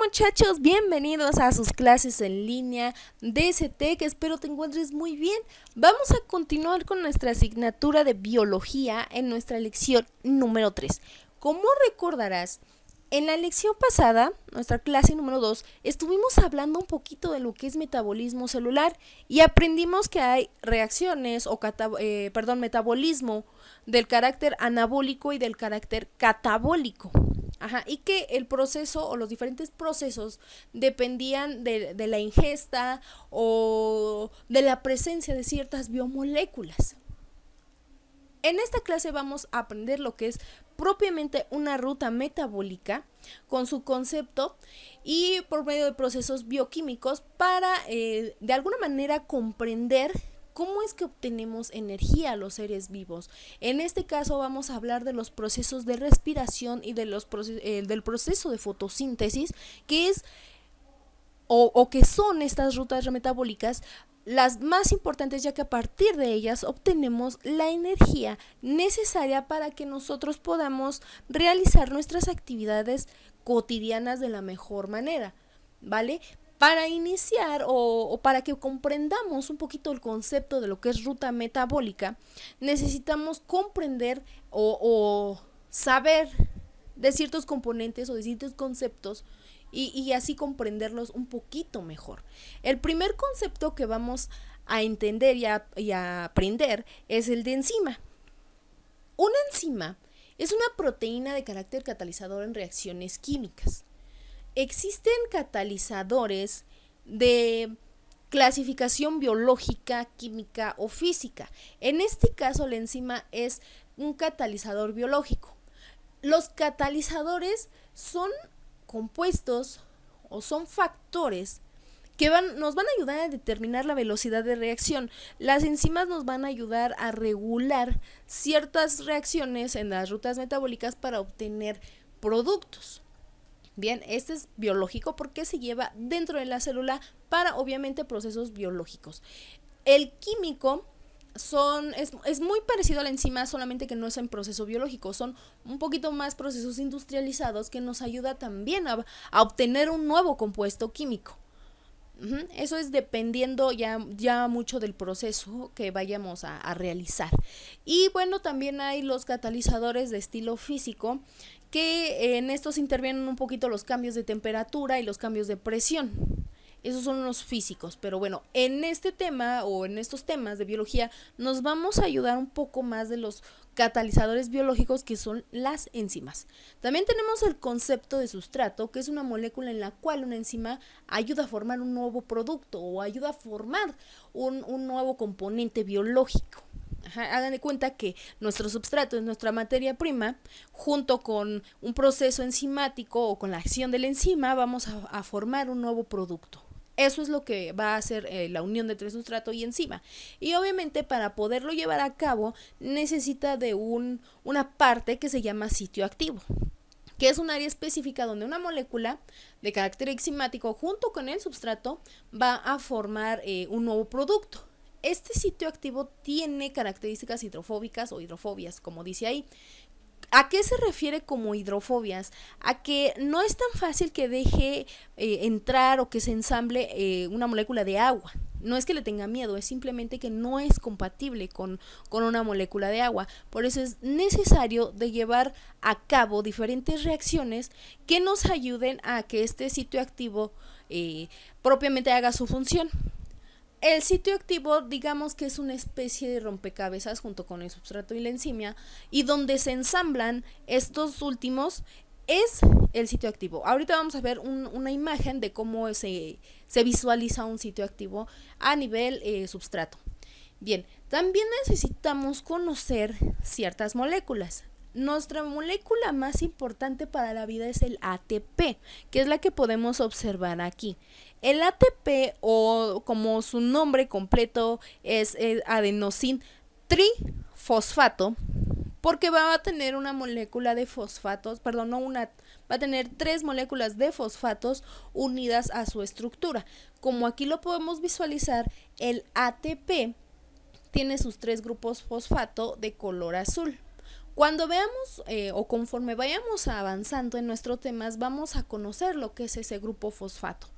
muchachos, bienvenidos a sus clases en línea de ST, que espero te encuentres muy bien. Vamos a continuar con nuestra asignatura de biología en nuestra lección número 3. Como recordarás, en la lección pasada, nuestra clase número 2, estuvimos hablando un poquito de lo que es metabolismo celular y aprendimos que hay reacciones o metabolismo del carácter anabólico y del carácter catabólico. Y que el proceso o los diferentes procesos dependían de la ingesta o de la presencia de ciertas biomoléculas. En esta clase vamos a aprender lo que es propiamente una ruta metabólica con su concepto y por medio de procesos bioquímicos para de alguna manera comprender ¿cómo es que obtenemos energía a los seres vivos? En este caso vamos a hablar de los procesos de respiración y de del proceso de fotosíntesis, que es o que son estas rutas metabólicas las más importantes, ya que a partir de ellas obtenemos la energía necesaria para que nosotros podamos realizar nuestras actividades cotidianas de la mejor manera, ¿vale? Para iniciar o para que comprendamos un poquito el concepto de lo que es ruta metabólica, necesitamos comprender o saber de ciertos componentes o de ciertos conceptos y así comprenderlos un poquito mejor. El primer concepto que vamos a entender y a aprender es el de enzima. Una enzima es una proteína de carácter catalizador en reacciones químicas. Existen catalizadores de clasificación biológica, química o física. En este caso, la enzima es un catalizador biológico. Los catalizadores son compuestos o son factores que nos van a ayudar a determinar la velocidad de reacción. Las enzimas nos van a ayudar a regular ciertas reacciones en las rutas metabólicas para obtener productos. Bien, este es biológico porque se lleva dentro de la célula para obviamente procesos biológicos. El químico es muy parecido a la enzima, solamente que no es en proceso biológico, son un poquito más procesos industrializados que nos ayuda también a obtener un nuevo compuesto químico. Eso es dependiendo ya mucho del proceso que vayamos a realizar. Y bueno, también hay los catalizadores de estilo físico, que en estos intervienen un poquito los cambios de temperatura y los cambios de presión. Esos son los físicos, pero bueno, en este tema o en estos temas de biología nos vamos a ayudar un poco más de los catalizadores biológicos, que son las enzimas. También tenemos el concepto de sustrato, que es una molécula en la cual una enzima ayuda a formar un nuevo producto o ayuda a formar un nuevo componente biológico. Hagan de cuenta que nuestro substrato es nuestra materia prima, junto con un proceso enzimático o con la acción de la enzima vamos a formar un nuevo producto. Eso es lo que va a hacer la unión entre sustrato y enzima. Y obviamente para poderlo llevar a cabo necesita de una parte que se llama sitio activo, que es un área específica donde una molécula de carácter enzimático junto con el substrato va a formar un nuevo producto. Este sitio activo tiene características hidrofóbicas o hidrofobias, como dice ahí. ¿A qué se refiere como hidrofobias? A que no es tan fácil que deje entrar o que se ensamble una molécula de agua. No es que le tenga miedo, es simplemente que no es compatible con una molécula de agua. Por eso es necesario de llevar a cabo diferentes reacciones que nos ayuden a que este sitio activo propiamente haga su función. El sitio activo, digamos que es una especie de rompecabezas junto con el substrato y la enzima, y donde se ensamblan estos últimos es el sitio activo. Ahorita vamos a ver una imagen de cómo se visualiza un sitio activo a nivel substrato. Bien, también necesitamos conocer ciertas moléculas. Nuestra molécula más importante para la vida es el ATP, que es la que podemos observar aquí. El ATP, o como su nombre completo es adenosín trifosfato, porque va a tener una molécula de fosfatos, va a tener 3 moléculas de fosfatos unidas a su estructura. Como aquí lo podemos visualizar, el ATP tiene sus 3 grupos fosfato de color azul. Cuando veamos o conforme vayamos avanzando en nuestros temas, vamos a conocer lo que es ese grupo fosfato.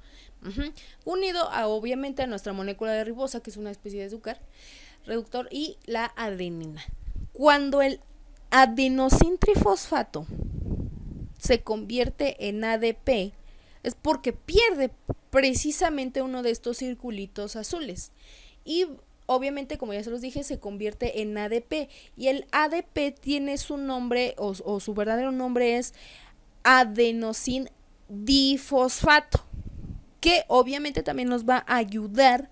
Unido obviamente a nuestra molécula de ribosa, que es una especie de azúcar reductor, y la adenina. Cuando el adenosintrifosfato se convierte en ADP, es porque pierde precisamente uno de estos circulitos azules. Y obviamente, como ya se los dije, se convierte en ADP. Y el ADP tiene su nombre, o su verdadero nombre es adenosin difosfato, que obviamente también nos va a ayudar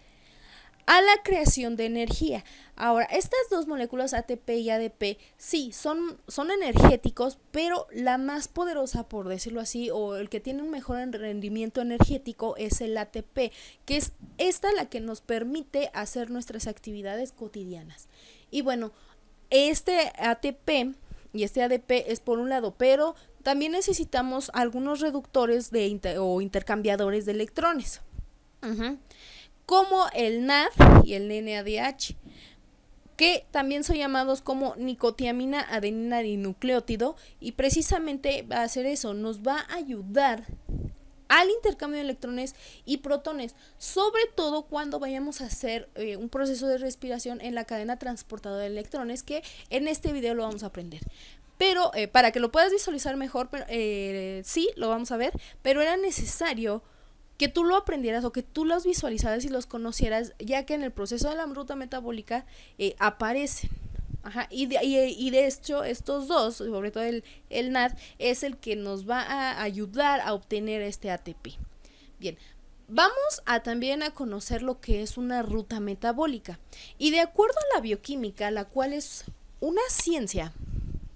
a la creación de energía. Ahora, estas dos moléculas ATP y ADP sí son energéticos, pero la más poderosa, por decirlo así, o el que tiene un mejor rendimiento energético es el ATP, que es esta la que nos permite hacer nuestras actividades cotidianas. Y bueno, este ATP y este ADP es por un lado, pero también necesitamos algunos reductores o intercambiadores de electrones. Como el NAD y el NADH, que también son llamados como nicotiamina adenina dinucleótido, y precisamente va a hacer eso, nos va a ayudar al intercambio de electrones y protones, sobre todo cuando vayamos a hacer un proceso de respiración en la cadena transportadora de electrones, que en este video lo vamos a aprender. Pero para que lo puedas visualizar mejor, sí, lo vamos a ver, pero era necesario que tú lo aprendieras o que tú los visualizaras y los conocieras, ya que en el proceso de la ruta metabólica aparecen. Y de hecho estos dos, sobre todo el NAD, es el que nos va a ayudar a obtener este ATP. Bien, vamos también a conocer lo que es una ruta metabólica. Y de acuerdo a la bioquímica, la cual es una ciencia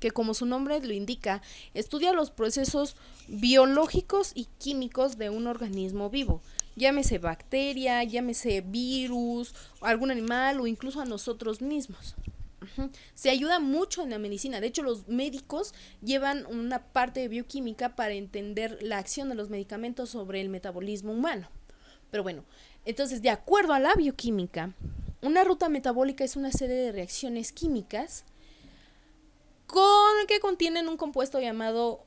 que, como su nombre lo indica, estudia los procesos biológicos y químicos de un organismo vivo, llámese bacteria, llámese virus, algún animal o incluso a nosotros mismos. Se ayuda mucho en la medicina. De hecho, los médicos llevan una parte de bioquímica para entender la acción de los medicamentos sobre el metabolismo humano. Pero bueno, entonces, de acuerdo a la bioquímica, una ruta metabólica es una serie de reacciones químicas que contienen un compuesto llamado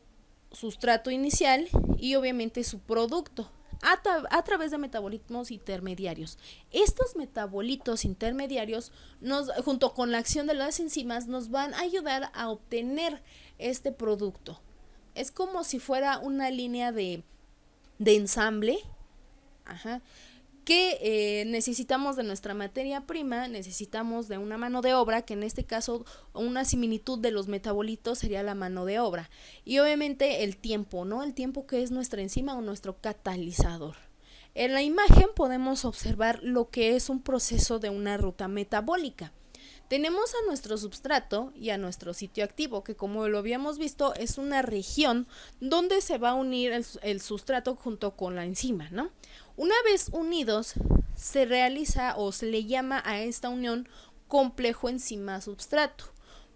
sustrato inicial y obviamente su producto a través de metabolitos intermediarios. Estos metabolitos intermediarios, junto con la acción de las enzimas, nos van a ayudar a obtener este producto. Es como si fuera una línea de ensamble, que necesitamos de nuestra materia prima, necesitamos de una mano de obra, que en este caso una similitud de los metabolitos sería la mano de obra, y obviamente el tiempo, ¿no? El tiempo, que es nuestra enzima o nuestro catalizador. En la imagen podemos observar lo que es un proceso de una ruta metabólica. Tenemos a nuestro substrato y a nuestro sitio activo, que, como lo habíamos visto, es una región donde se va a unir el sustrato junto con la enzima, ¿no? Una vez unidos, se realiza o se le llama a esta unión complejo enzima-substrato.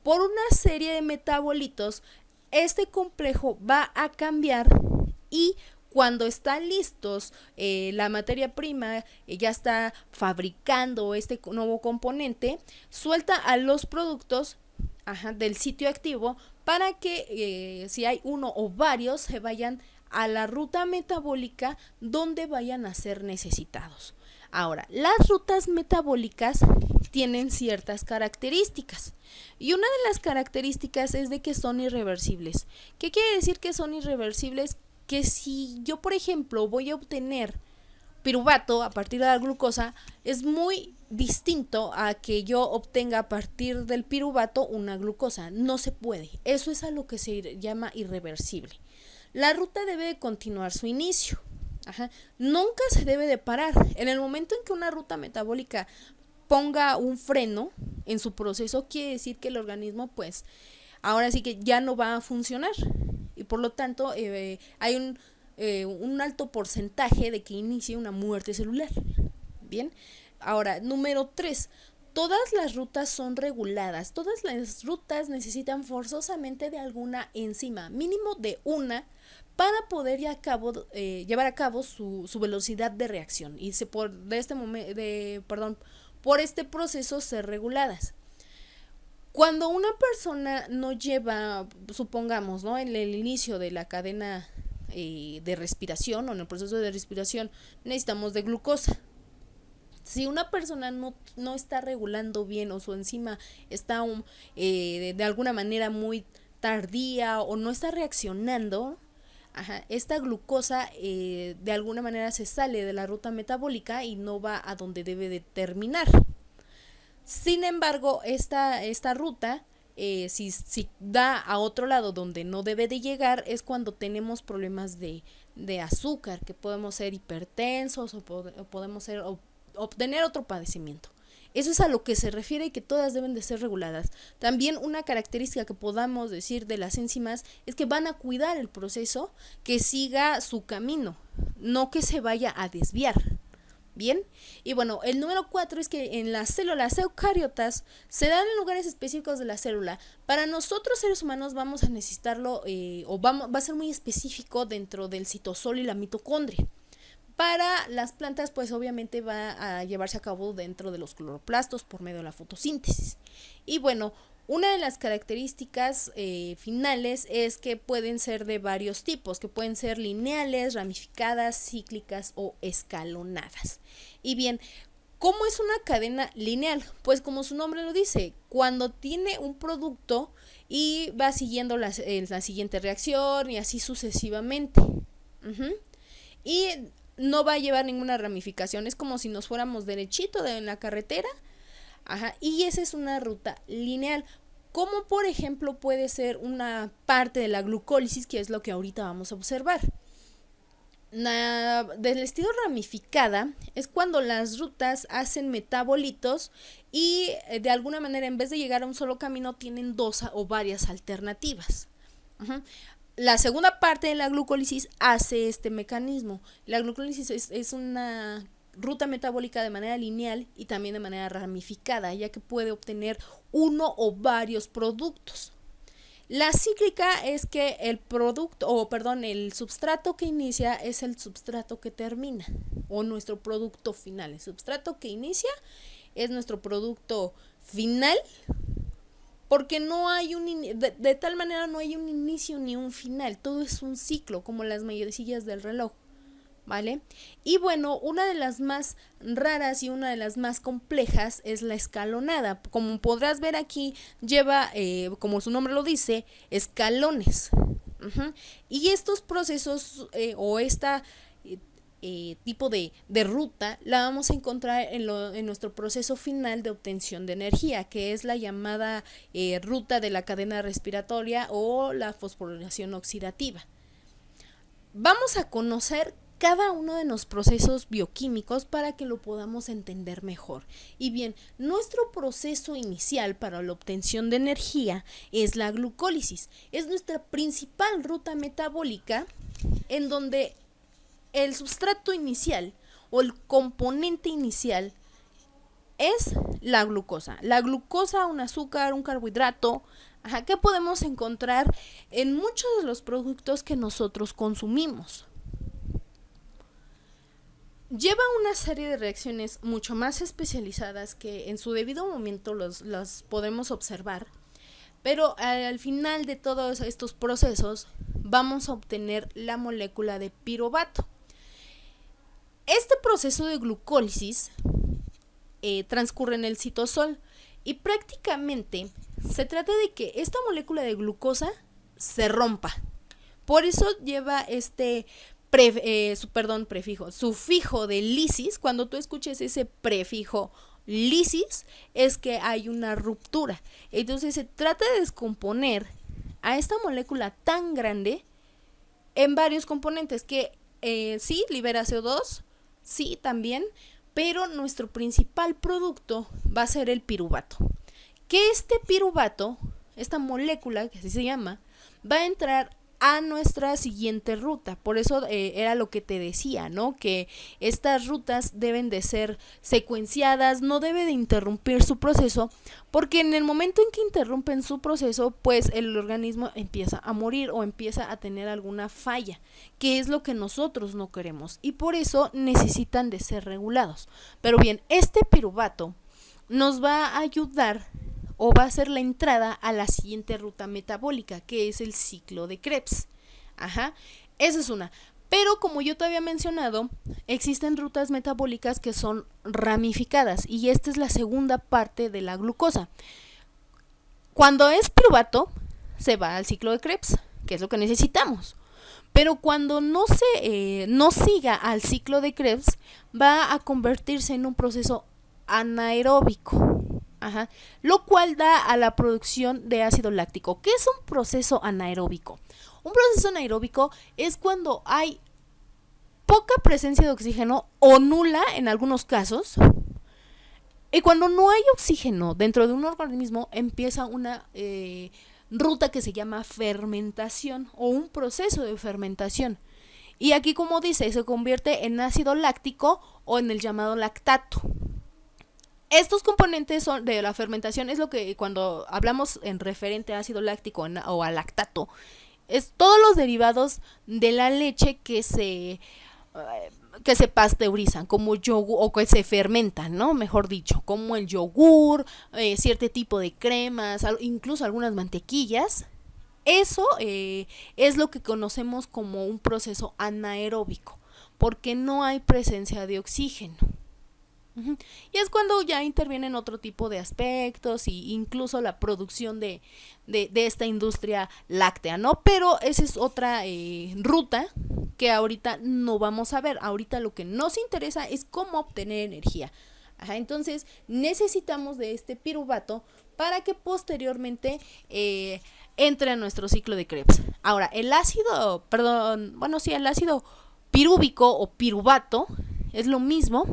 Por una serie de metabolitos, este complejo va a cambiar, y cuando están listos, la materia prima ya está fabricando este nuevo componente, suelta a los productos del sitio activo para que si hay uno o varios, se vayan a la ruta metabólica donde vayan a ser necesitados. Ahora, las rutas metabólicas tienen ciertas características, y una de las características es de que son irreversibles. ¿Qué quiere decir que son irreversibles? Que si yo, por ejemplo, voy a obtener piruvato a partir de la glucosa, es muy distinto a que yo obtenga a partir del piruvato una glucosa. No se puede. Eso es a lo que se llama irreversible. La ruta debe de continuar su inicio. Nunca se debe de parar. En el momento en que una ruta metabólica ponga un freno en su proceso, quiere decir que el organismo, pues, ahora sí que ya no va a funcionar. Y por lo tanto hay un alto porcentaje de que inicie una muerte celular. Bien, ahora, número 3. Todas las rutas son reguladas. Todas las rutas necesitan forzosamente de alguna enzima, mínimo de una, para poder llevar a cabo su velocidad de reacción y por este proceso ser reguladas. Cuando una persona no lleva, supongamos, ¿no? En el inicio de la cadena de respiración o en el proceso de respiración, necesitamos de glucosa. Si una persona no está regulando bien o su enzima está de alguna manera muy tardía o no está reaccionando, esta glucosa de alguna manera se sale de la ruta metabólica y no va a donde debe de terminar. Sin embargo, esta ruta, si da a otro lado donde no debe de llegar, es cuando tenemos problemas de azúcar, que podemos ser hipertensos o podemos ser obtener otro padecimiento. Eso es a lo que se refiere y que todas deben de ser reguladas. También una característica que podamos decir de las enzimas es que van a cuidar el proceso, que siga su camino, no que se vaya a desviar. Bien, y bueno, el número 4 es que en las células eucariotas se dan en lugares específicos de la célula. Para nosotros seres humanos vamos a necesitarlo va a ser muy específico dentro del citosol y la mitocondria. Para las plantas, pues obviamente va a llevarse a cabo dentro de los cloroplastos por medio de la fotosíntesis. Y bueno, una de las características finales es que pueden ser de varios tipos, que pueden ser lineales, ramificadas, cíclicas o escalonadas. Y bien, ¿cómo es una cadena lineal? Pues como su nombre lo dice, cuando tiene un producto y va siguiendo la siguiente reacción y así sucesivamente. Y no va a llevar ninguna ramificación, es como si nos fuéramos derechito en la carretera. Y esa es una ruta lineal, como por ejemplo puede ser una parte de la glucólisis, que es lo que ahorita vamos a observar. Del estilo ramificada es cuando las rutas hacen metabolitos y de alguna manera en vez de llegar a un solo camino tienen dos o varias alternativas. La segunda parte de la glucólisis hace este mecanismo. La glucólisis es una ruta metabólica de manera lineal y también de manera ramificada, ya que puede obtener uno o varios productos. La cíclica es que el substrato que inicia es el substrato que termina, o nuestro producto final. El substrato que inicia es nuestro producto final, porque no hay de tal manera no hay un inicio ni un final, todo es un ciclo, como las manecillas del reloj. ¿Vale? Y bueno, una de las más raras y una de las más complejas es la escalonada. Como podrás ver aquí, lleva, como su nombre lo dice, escalones. Y estos procesos o esta tipo de ruta la vamos a encontrar en nuestro proceso final de obtención de energía, que es la llamada ruta de la cadena respiratoria o la fosforilación oxidativa. Vamos a conocer cada uno de los procesos bioquímicos para que lo podamos entender mejor. Y bien, nuestro proceso inicial para la obtención de energía es la glucólisis. Es nuestra principal ruta metabólica en donde el sustrato inicial o el componente inicial es la glucosa. La glucosa, un azúcar, un carbohidrato, que podemos encontrar en muchos de los productos que nosotros consumimos. Lleva una serie de reacciones mucho más especializadas que en su debido momento las podemos observar, pero al final de todos estos procesos vamos a obtener la molécula de piruvato. Este proceso de glucólisis transcurre en el citosol y prácticamente se trata de que esta molécula de glucosa se rompa. Por eso lleva este sufijo de lisis. Cuando tú escuches ese prefijo lisis, es que hay una ruptura. Entonces se trata de descomponer a esta molécula tan grande en varios componentes que sí libera CO2, sí también, pero nuestro principal producto va a ser el piruvato. Que este piruvato, esta molécula que así se llama, va a entrar a nuestra siguiente ruta. Por eso era lo que te decía, ¿no? Que estas rutas deben de ser secuenciadas, no debe de interrumpir su proceso, porque en el momento en que interrumpen su proceso, pues el organismo empieza a morir o empieza a tener alguna falla, que es lo que nosotros no queremos, y por eso necesitan de ser regulados. Pero bien, este piruvato nos va a ayudar o va a ser la entrada a la siguiente ruta metabólica, que es el ciclo de Krebs. Ajá, esa es una. Pero como yo te había mencionado, existen rutas metabólicas que son ramificadas y esta es la segunda parte de la glucosa. Cuando es piruvato, se va al ciclo de Krebs, que es lo que necesitamos. Pero cuando no siga al ciclo de Krebs, va a convertirse en un proceso anaeróbico. Ajá. Lo cual da a la producción de ácido láctico. ¿Qué es un proceso anaeróbico? Un proceso anaeróbico es cuando hay poca presencia de oxígeno o nula en algunos casos. Y cuando no hay oxígeno dentro de un organismo, empieza una ruta que se llama fermentación o un proceso de fermentación. Y aquí, como dice, se convierte en ácido láctico o en el llamado lactato. Estos componentes son de la fermentación, es lo que cuando hablamos en referente a ácido láctico o a lactato, es todos los derivados de la leche que se pasteurizan, como yogur, o que se fermentan, ¿no? Mejor dicho, como el yogur, cierto tipo de cremas, incluso algunas mantequillas. Eso es lo que conocemos como un proceso anaeróbico, porque no hay presencia de oxígeno. Y es cuando ya intervienen otro tipo de aspectos e incluso la producción de esta industria láctea, ¿no? Pero esa es otra ruta que ahorita no vamos a ver. Ahorita lo que nos interesa es cómo obtener energía. Ajá, entonces necesitamos de este piruvato para que posteriormente entre a nuestro ciclo de Krebs. Ahora, el ácido pirúvico o piruvato es lo mismo,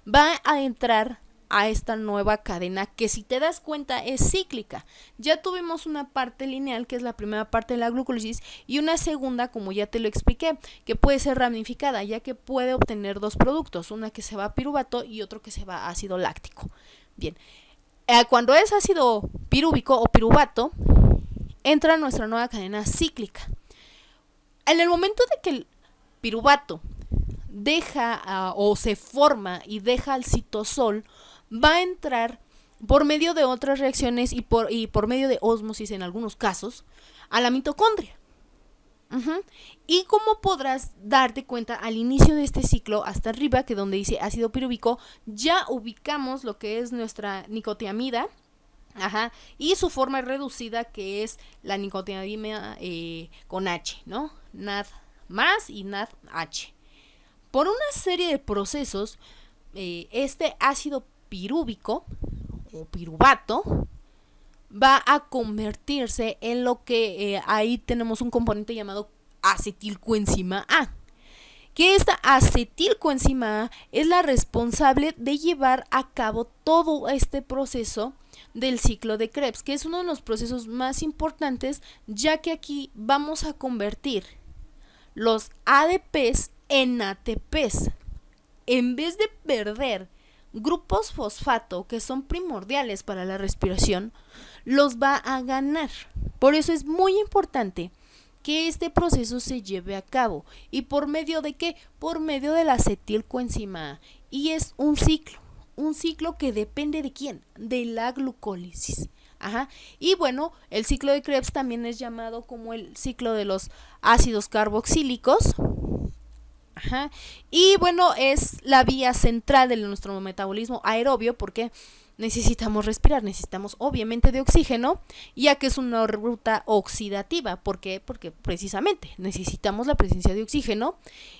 va a entrar a esta nueva cadena que, si te das cuenta, es cíclica. Ya tuvimos una parte lineal, que es la primera parte de la glucólisis, y una segunda, como ya te lo expliqué, que puede ser ramificada, ya que puede obtener dos productos, una que se va a piruvato y otro que se va a ácido láctico. Bien, cuando es ácido pirúvico o piruvato, entra nuestra nueva cadena cíclica. En el momento de que el piruvato deja o se forma y deja al citosol, va a entrar por medio de otras reacciones y por medio de ósmosis en algunos casos a la mitocondria. Y como podrás darte cuenta, al inicio de este ciclo, hasta arriba, que donde dice ácido pirúvico, ya ubicamos lo que es nuestra nicotiamida. Y su forma reducida, que es la nicotiamida con H, ¿no? NAD más y NAD H. Por una serie de procesos, este ácido pirúvico o piruvato va a convertirse en lo que ahí tenemos un componente llamado acetilcoenzima A, que esta acetilcoenzima A es la responsable de llevar a cabo todo este proceso del ciclo de Krebs, que es uno de los procesos más importantes, ya que aquí vamos a convertir los ADPs en ATPs. En vez de perder grupos fosfato que son primordiales para la respiración, los va a ganar. Por eso es muy importante que este proceso se lleve a cabo. ¿Y por medio de qué? Por medio de la acetilcoenzima A. Y es un ciclo que depende de ¿quién? De la glucólisis. Y bueno, el ciclo de Krebs también es llamado como el ciclo de los ácidos carboxílicos. Y bueno, es la vía central de nuestro metabolismo aerobio, porque necesitamos respirar, necesitamos obviamente de oxígeno, ya que es una ruta oxidativa. ¿Por qué? Porque precisamente necesitamos la presencia de oxígeno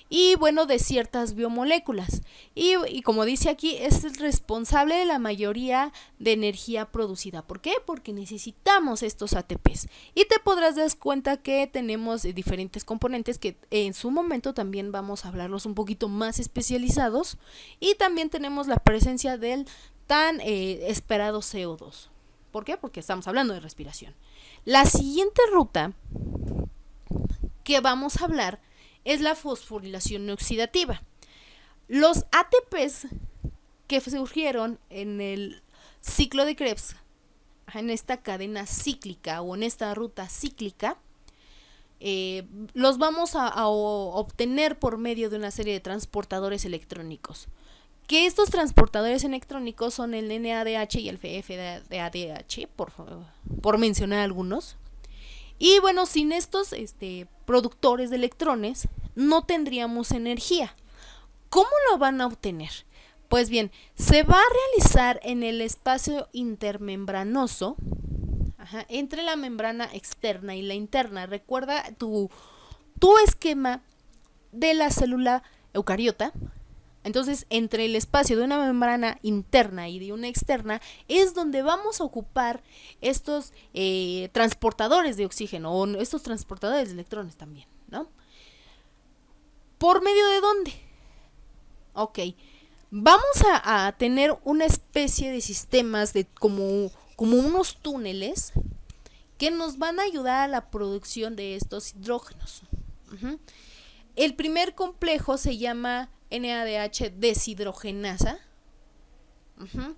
y bueno, de ciertas biomoléculas. Y como dice aquí, es el responsable de la mayoría de energía producida. ¿Por qué? Porque necesitamos estos ATPs. Y te podrás dar cuenta que tenemos diferentes componentes que en su momento también vamos a hablarlos un poquito más especializados. Y también tenemos la presencia del tan esperado CO2. ¿Por qué? Porque estamos hablando de respiración. La siguiente ruta que vamos a hablar es la fosforilación oxidativa. Los ATPs que surgieron en el ciclo de Krebs, en esta cadena cíclica o en esta ruta cíclica, los vamos a obtener por medio de una serie de transportadores electrónicos. que estos transportadores electrónicos son el NADH y el FADH, por mencionar algunos. Y bueno, sin estos productores de electrones no tendríamos energía. ¿Cómo lo van a obtener? Pues bien, se va a realizar en el espacio intermembranoso, entre la membrana externa y la interna. Recuerda tu esquema de la célula eucariota. Entonces, entre el espacio de una membrana interna y de una externa es donde vamos a ocupar estos transportadores de oxígeno o estos transportadores de electrones también, ¿no? ¿Por medio de dónde? Ok, vamos a tener una especie de sistemas de como unos túneles que nos van a ayudar a la producción de estos hidrógenos. El primer complejo se llama NADH deshidrogenasa.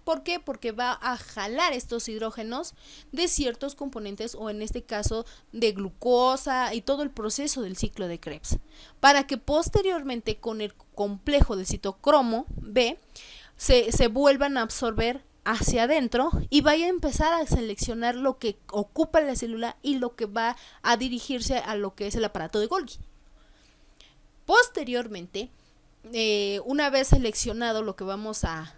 ¿Por qué? Porque va a jalar estos hidrógenos de ciertos componentes, o en este caso de glucosa y todo el proceso del ciclo de Krebs, para que posteriormente con el complejo del citocromo B se vuelvan a absorber hacia adentro y vaya a empezar a seleccionar lo que ocupa la célula y lo que va a dirigirse a lo que es el aparato de Golgi. Posteriormente, una vez seleccionado lo que vamos a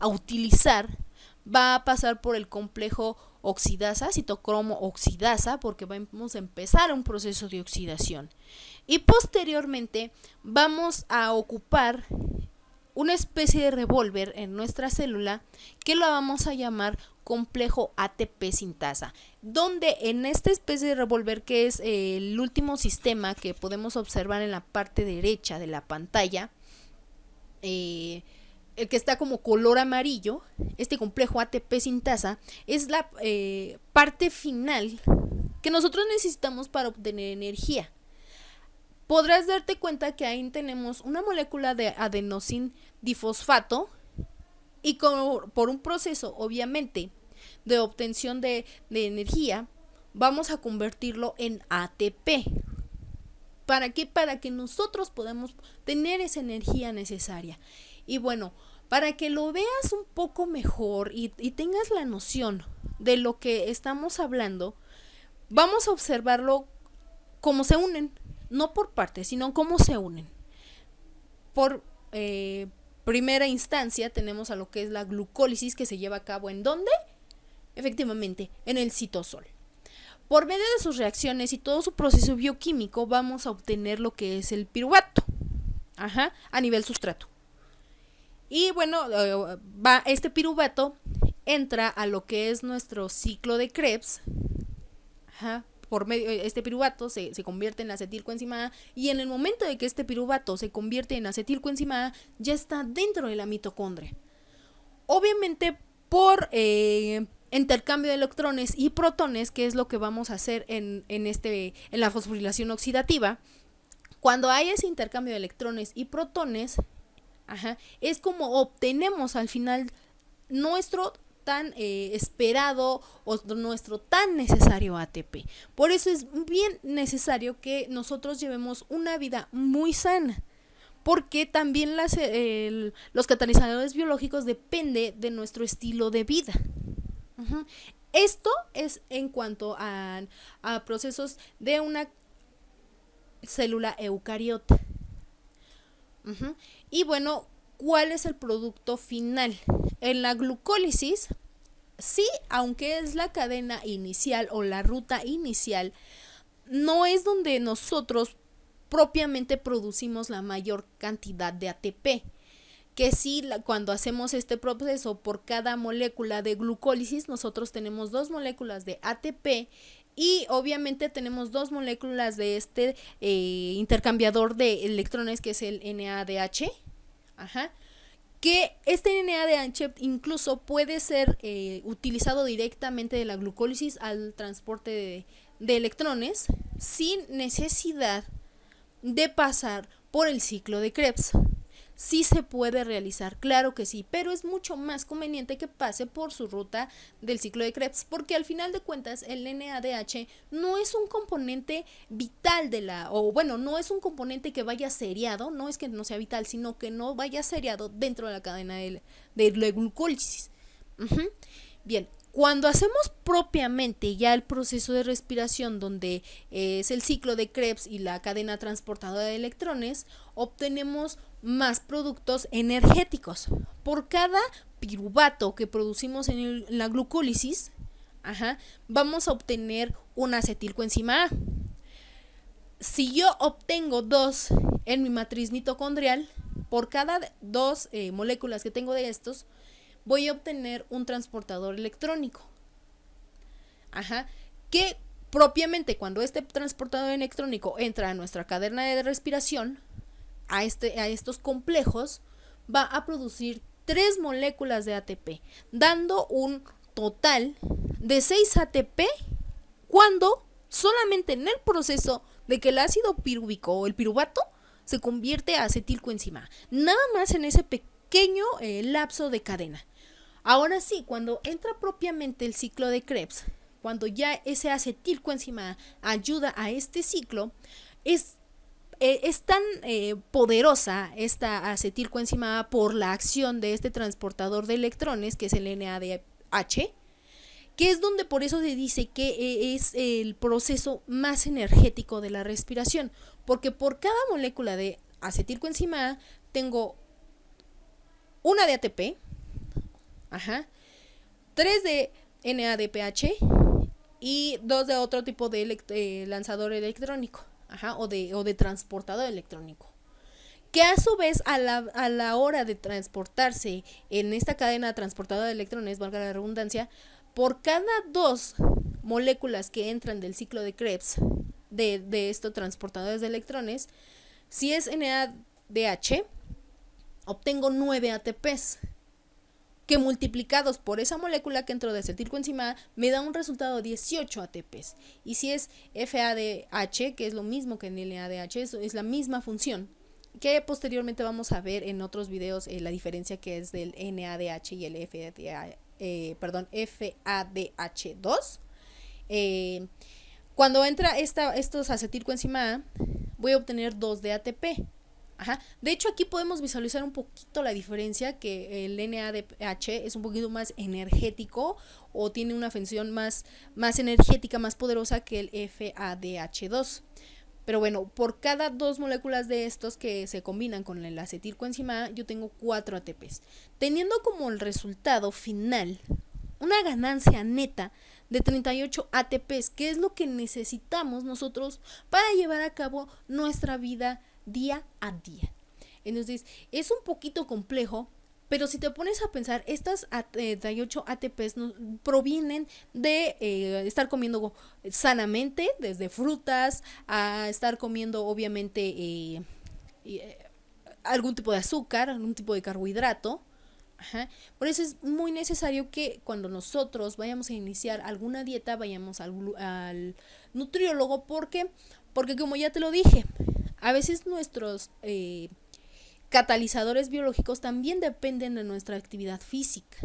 utilizar, va a pasar por el complejo oxidasa, citocromo oxidasa, porque vamos a empezar un proceso de oxidación. Y posteriormente vamos a ocupar una especie de revólver en nuestra célula que la vamos a llamar complejo ATP sintasa, donde en esta especie de revólver, que es el último sistema que podemos observar en la parte derecha de la pantalla, el que está como color amarillo, este complejo ATP sintasa es la parte final que nosotros necesitamos para obtener energía. Podrás darte cuenta que ahí tenemos una molécula de adenosín difosfato y por un proceso, obviamente, de obtención de energía, vamos a convertirlo en ATP. ¿Para qué? Para que nosotros podamos tener esa energía necesaria. Y bueno, para que lo veas un poco mejor y tengas la noción de lo que estamos hablando, vamos a observarlo cómo se unen, no por partes, sino cómo se unen. Por primera instancia tenemos a lo que es la glucólisis, que se lleva a cabo ¿en dónde? Efectivamente, en el citosol. Por medio de sus reacciones y todo su proceso bioquímico vamos a obtener lo que es el piruvato, a nivel sustrato. Y bueno, este piruvato entra a lo que es nuestro ciclo de Krebs. Por medio este piruvato se convierte en acetilcoenzima A, y en el momento de que este piruvato se convierte en acetilcoenzima A, ya está dentro de la mitocondria. Obviamente por intercambio de electrones y protones, que es lo que vamos a hacer en la fosforilación oxidativa. Cuando hay ese intercambio de electrones y protones, es como obtenemos al final nuestro tan esperado o nuestro tan necesario ATP. Por eso es bien necesario que nosotros llevemos una vida muy sana, porque también los catalizadores biológicos dependen de nuestro estilo de vida. Esto es en cuanto a procesos de una célula eucariota. Y bueno, ¿cuál es el producto final? En la glucólisis, sí, aunque es la cadena inicial o la ruta inicial, no es donde nosotros propiamente producimos la mayor cantidad de ATP. Que sí, cuando hacemos este proceso, por cada molécula de glucólisis, nosotros tenemos 2 moléculas de ATP y obviamente tenemos 2 moléculas de este intercambiador de electrones, que es el NADH. Que este NADH incluso puede ser utilizado directamente de la glucólisis al transporte de electrones sin necesidad de pasar por el ciclo de Krebs. Sí se puede realizar, claro que sí, pero es mucho más conveniente que pase por su ruta del ciclo de Krebs, porque al final de cuentas el NADH no es un componente vital no es un componente que vaya seriado, no es que no sea vital, sino que no vaya seriado dentro de la cadena de la glucólisis. Bien, cuando hacemos propiamente ya el proceso de respiración, donde es el ciclo de Krebs y la cadena transportadora de electrones, obtenemos más productos energéticos. Por cada piruvato que producimos en la glucólisis, vamos a obtener una acetilcoenzima A. Si yo obtengo 2 en mi matriz mitocondrial, por cada 2 moléculas que tengo de estos, voy a obtener un transportador electrónico. Que propiamente cuando este transportador electrónico entra a nuestra cadena de respiración, a estos complejos, va a producir 3 moléculas de ATP, dando un total de 6 ATP cuando solamente en el proceso de que el ácido pirúvico o el piruvato se convierte a acetilcoenzima A. Nada más en ese pequeño lapso de cadena. Ahora sí, cuando entra propiamente el ciclo de Krebs, cuando ya ese acetilcoenzima A ayuda a este ciclo, es tan poderosa esta acetilcoenzima A por la acción de este transportador de electrones, que es el NADH, que es donde por eso se dice que es el proceso más energético de la respiración, porque por cada molécula de acetilcoenzima A tengo una de ATP, 3 de NADPH y 2 de otro tipo de lanzador electrónico, o de transportador electrónico, que a su vez a la hora de transportarse en esta cadena transportadora de electrones, valga la redundancia, por cada 2 moléculas que entran del ciclo de Krebs de estos transportadores de electrones, si es NADH, obtengo 9 ATPs, que multiplicados por esa molécula que entró de acetilcoenzima A me da un resultado de 18 ATPs. Y si es FADH, que es lo mismo que en el NADH, es la misma función, que posteriormente vamos a ver en otros videos la diferencia que es del NADH y el FADH2. Cuando entra estos acetilcoenzima A, voy a obtener 2 de ATP. De hecho, aquí podemos visualizar un poquito la diferencia, que el NADH es un poquito más energético o tiene una función más energética, más poderosa que el FADH2. Pero bueno, por cada 2 moléculas de estos que se combinan con el acetilcoenzima A, yo tengo 4 ATPs, teniendo como el resultado final una ganancia neta de 38 ATPs, que es lo que necesitamos nosotros para llevar a cabo nuestra vida día a día. Entonces es un poquito complejo, pero si te pones a pensar, estas 38 ATPs provienen de estar comiendo sanamente, desde frutas a estar comiendo obviamente algún tipo de azúcar, algún tipo de carbohidrato. Por eso es muy necesario que cuando nosotros vayamos a iniciar alguna dieta, vayamos al nutriólogo, porque como ya te lo dije, a veces nuestros catalizadores biológicos también dependen de nuestra actividad física.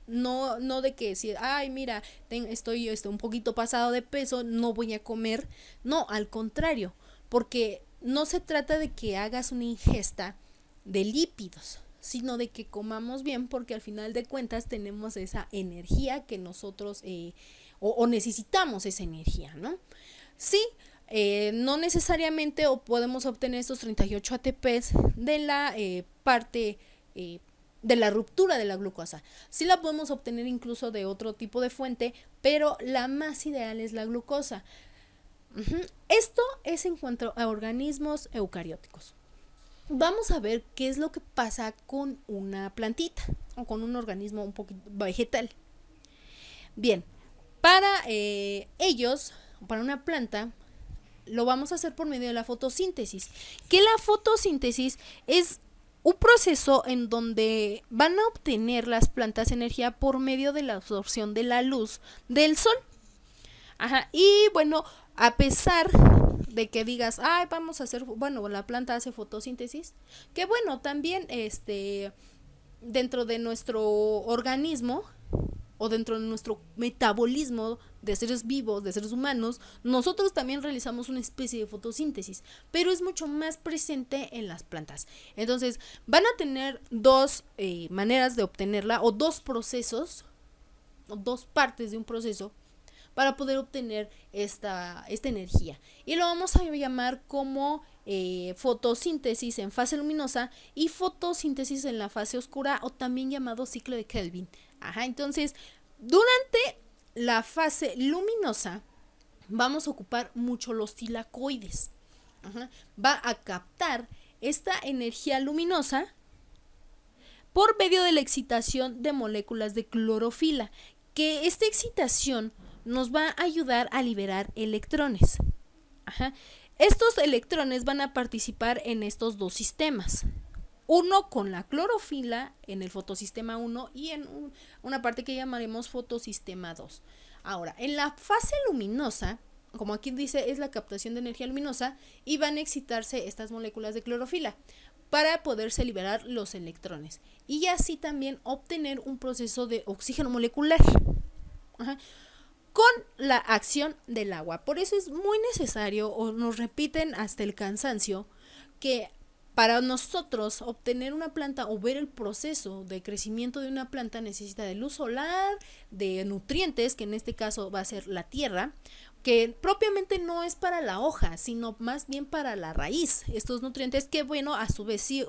No de que si, mira, estoy un poquito pasado de peso, no voy a comer. No, al contrario, porque no se trata de que hagas una ingesta de lípidos, sino de que comamos bien, porque al final de cuentas tenemos esa energía que nosotros o necesitamos esa energía, ¿no? Sí. No necesariamente podemos obtener estos 38 ATPs de la parte de la ruptura de la glucosa. Sí la podemos obtener incluso de otro tipo de fuente, pero la más ideal es la glucosa. Esto es en cuanto a organismos eucarióticos. Vamos a ver qué es lo que pasa con una plantita o con un organismo un poquito vegetal. Bien, para ellos, para una planta, lo vamos a hacer por medio de la fotosíntesis, que la fotosíntesis es un proceso en donde van a obtener las plantas energía por medio de la absorción de la luz del sol. Y bueno, A pesar de que digas, ay, vamos a hacer, bueno, la planta hace fotosíntesis, que bueno, también dentro de nuestro organismo o dentro de nuestro metabolismo de seres vivos, de seres humanos, nosotros también realizamos una especie de fotosíntesis, pero es mucho más presente en las plantas. Entonces, van a tener dos maneras de obtenerla, o dos procesos, o dos partes de un proceso, para poder obtener esta energía. Y lo vamos a llamar como fotosíntesis en fase luminosa y fotosíntesis en la fase oscura, o también llamado ciclo de Kelvin. Ajá, entonces, durante la fase luminosa vamos a ocupar mucho los tilacoides. Ajá, va a captar esta energía luminosa por medio de la excitación de moléculas de clorofila, que esta excitación nos va a ayudar a liberar electrones. Ajá. Estos electrones van a participar en estos dos sistemas. Uno con la clorofila en el fotosistema 1 y en una parte que llamaremos fotosistema 2. Ahora, en la fase luminosa, como aquí dice, es la captación de energía luminosa y van a excitarse estas moléculas de clorofila para poderse liberar los electrones y así también obtener un proceso de oxígeno molecular. Ajá, con la acción del agua. Por eso es muy necesario, o nos repiten hasta el cansancio, que para nosotros obtener una planta o ver el proceso de crecimiento de una planta necesita de luz solar, de nutrientes, que en este caso va a ser la tierra, que propiamente no es para la hoja, sino más bien para la raíz. Estos nutrientes que, bueno, a su vez sí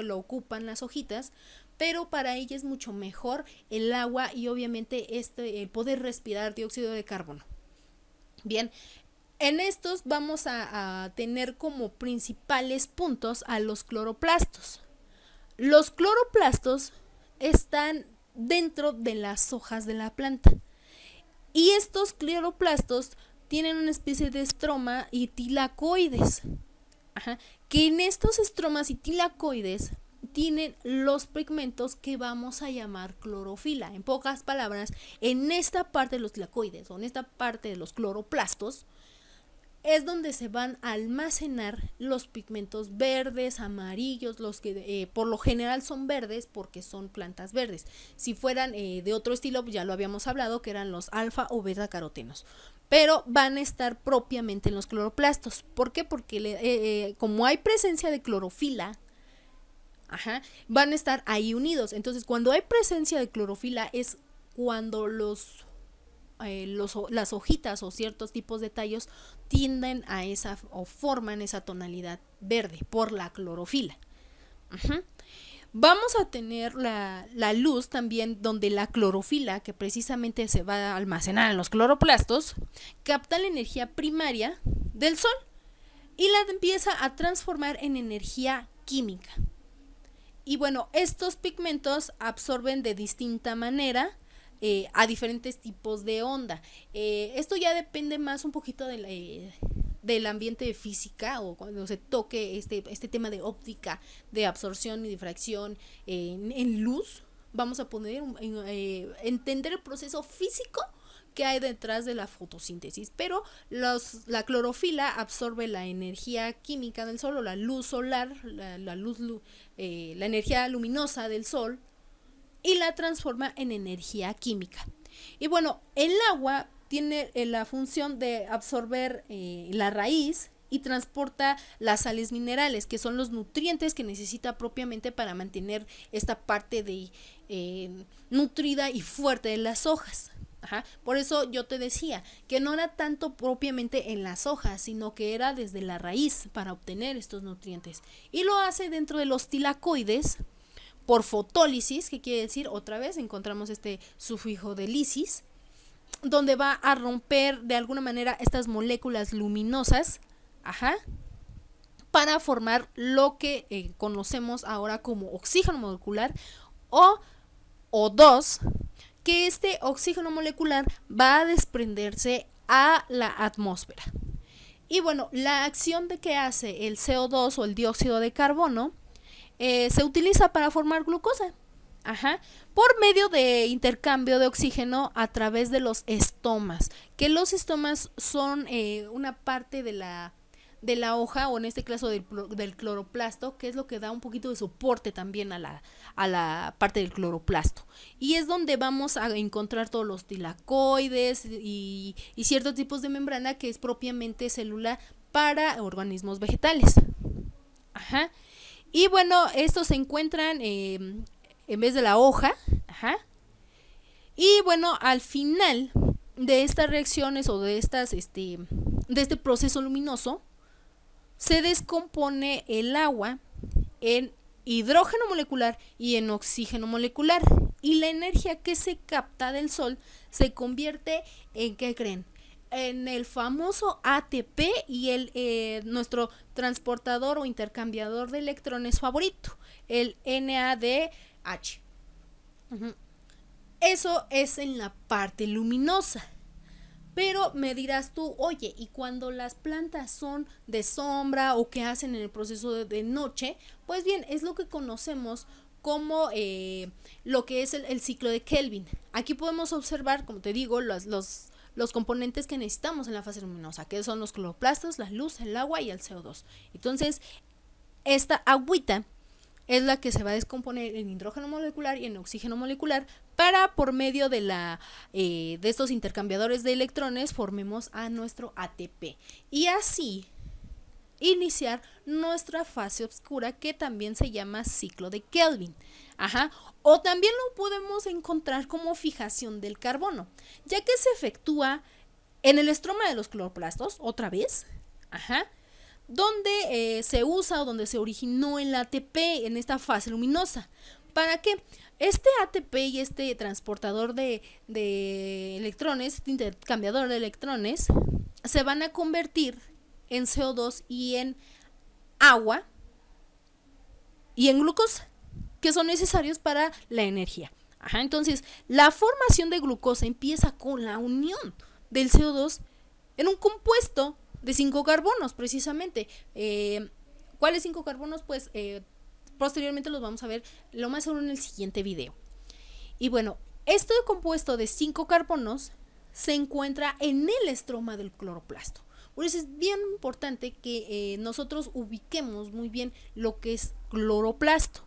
lo ocupan las hojitas, pero para ella es mucho mejor el agua y obviamente el poder respirar dióxido de carbono. Bien, en estos vamos a tener como principales puntos a los cloroplastos. Los cloroplastos están dentro de las hojas de la planta y estos cloroplastos tienen una especie de estroma y tilacoides. Ajá, que en estos estromas y tilacoides tienen los pigmentos que vamos a llamar clorofila. En pocas palabras, en esta parte de los tilacoides o en esta parte de los cloroplastos es donde se van a almacenar los pigmentos verdes, amarillos, los que por lo general son verdes porque son plantas verdes. Si fueran de otro estilo, ya lo habíamos hablado, que eran los alfa o beta carotenos. Pero van a estar propiamente en los cloroplastos. ¿Por qué? Porque como hay presencia de clorofila, ajá, van a estar ahí unidos. Entonces, cuando hay presencia de clorofila es cuando las hojitas o ciertos tipos de tallos tienden a esa o forman esa tonalidad verde por la clorofila. Ajá. Vamos a tener la luz también, donde la clorofila, que precisamente se va a almacenar en los cloroplastos, capta la energía primaria del sol y la empieza a transformar en energía química. Y bueno, estos pigmentos absorben de distinta manera a diferentes tipos de onda. Esto ya depende más un poquito del ambiente de física, o cuando se toque este tema de óptica, de absorción y difracción en luz. Vamos a poder entender el proceso físico que hay detrás de la fotosíntesis, pero la clorofila absorbe la energía química del sol o la luz solar, la energía luminosa del sol, y la transforma en energía química. Y bueno, el agua tiene la función de absorber la raíz y transporta las sales minerales, que son los nutrientes que necesita propiamente para mantener esta parte de nutrida y fuerte de las hojas. Ajá. Por eso yo te decía que no era tanto propiamente en las hojas, sino que era desde la raíz para obtener estos nutrientes. Y lo hace dentro de los tilacoides por fotólisis, que quiere decir, otra vez encontramos este sufijo de lisis, donde va a romper de alguna manera estas moléculas luminosas, ajá, para formar lo que conocemos ahora como oxígeno molecular o O2, que este oxígeno molecular va a desprenderse a la atmósfera. Y bueno, la acción de que hace el CO2 o el dióxido de carbono se utiliza para formar glucosa. Ajá, por medio de intercambio de oxígeno a través de los estomas, que los estomas son una parte de la hoja, o en este caso del cloroplasto, que es lo que da un poquito de soporte también a la parte del cloroplasto. Y es donde vamos a encontrar todos los tilacoides y ciertos tipos de membrana que es propiamente celular para organismos vegetales. Ajá. Y bueno, estos se encuentran en vez de la hoja. Ajá. Y bueno, al final de estas reacciones o de este proceso luminoso, se descompone el agua en hidrógeno molecular y en oxígeno molecular. Y la energía que se capta del sol se convierte en, ¿qué creen? En el famoso ATP y nuestro transportador o intercambiador de electrones favorito, el NADH. Uh-huh. Eso es en la parte luminosa. Pero me dirás tú, oye, ¿y cuando las plantas son de sombra o que hacen en el proceso de noche? Pues bien, es lo que conocemos como lo que es el ciclo de Kelvin. Aquí podemos observar, como te digo, los componentes que necesitamos en la fase luminosa, que son los cloroplastos, la luz, el agua y el CO2. Entonces, esta agüita es la que se va a descomponer en hidrógeno molecular y en oxígeno molecular para, por medio de estos intercambiadores de electrones, formemos a nuestro ATP. Y así iniciar nuestra fase oscura, que también se llama ciclo de Kelvin. Ajá. O también lo podemos encontrar como fijación del carbono, ya que se efectúa en el estroma de los cloroplastos, otra vez. Ajá. Donde se usa o donde se originó el ATP en esta fase luminosa. ¿Para qué? Este ATP y este transportador de electrones, este intercambiador de electrones, se van a convertir en CO2 y en agua y en glucosa, que son necesarios para la energía. Ajá, entonces, la formación de glucosa empieza con la unión del CO2 en un compuesto de 5 carbonos, precisamente. ¿Cuáles 5 carbonos? Pues posteriormente los vamos a ver lo más seguro en el siguiente video. Y bueno, este compuesto de 5 carbonos se encuentra en el estroma del cloroplasto. Por eso es bien importante que nosotros ubiquemos muy bien lo que es cloroplasto.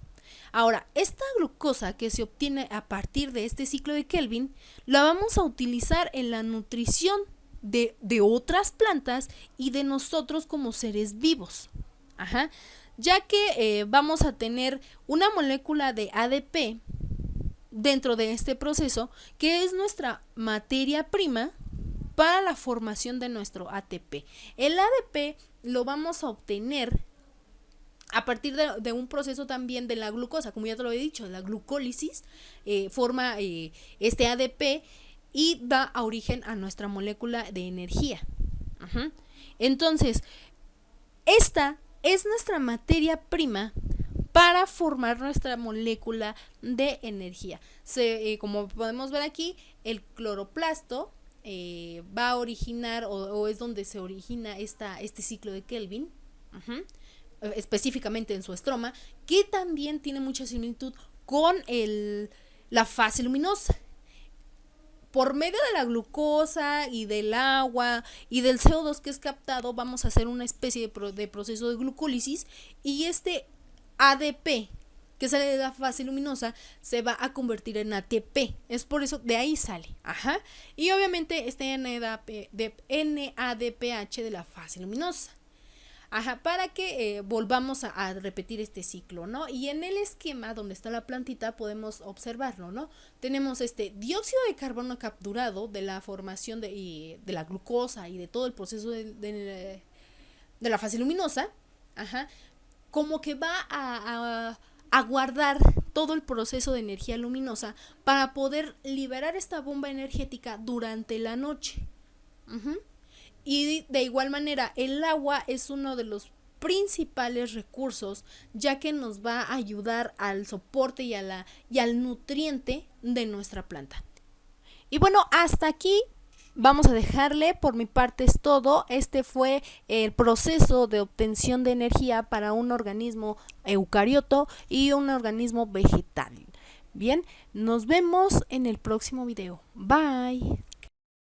Ahora, esta glucosa que se obtiene a partir de este ciclo de Kelvin, la vamos a utilizar en la nutrición de otras plantas y de nosotros como seres vivos. Ajá. Ya que vamos a tener una molécula de ADP dentro de este proceso, que es nuestra materia prima para la formación de nuestro ATP. El ADP lo vamos a obtener a partir de un proceso también de la glucosa, como ya te lo he dicho, la glucólisis forma este ADP y da origen a nuestra molécula de energía. Uh-huh. Entonces, esta es nuestra materia prima para formar nuestra molécula de energía. Como podemos ver aquí, el cloroplasto va a originar o es donde se origina este ciclo de Kelvin, uh-huh, específicamente en su estroma, que también tiene mucha similitud con la fase luminosa. Por medio de la glucosa y del agua y del CO2 que es captado, vamos a hacer una especie de proceso de glucólisis, y este ADP que sale de la fase luminosa se va a convertir en ATP. Es por eso de ahí sale. Ajá. Y obviamente este NADPH de la fase luminosa. Ajá, para que volvamos a repetir este ciclo, ¿no? Y en el esquema donde está la plantita podemos observarlo, ¿no? Tenemos este dióxido de carbono capturado de la formación de la glucosa y de todo el proceso de la fase luminosa, ajá, como que va a guardar todo el proceso de energía luminosa para poder liberar esta bomba energética durante la noche. Uh-huh. Y de igual manera, el agua es uno de los principales recursos, ya que nos va a ayudar al soporte y al nutriente de nuestra planta. Y bueno, hasta aquí vamos a dejarle. Por mi parte es todo. Este fue el proceso de obtención de energía para un organismo eucarioto y un organismo vegetal. Bien, nos vemos en el próximo video. Bye.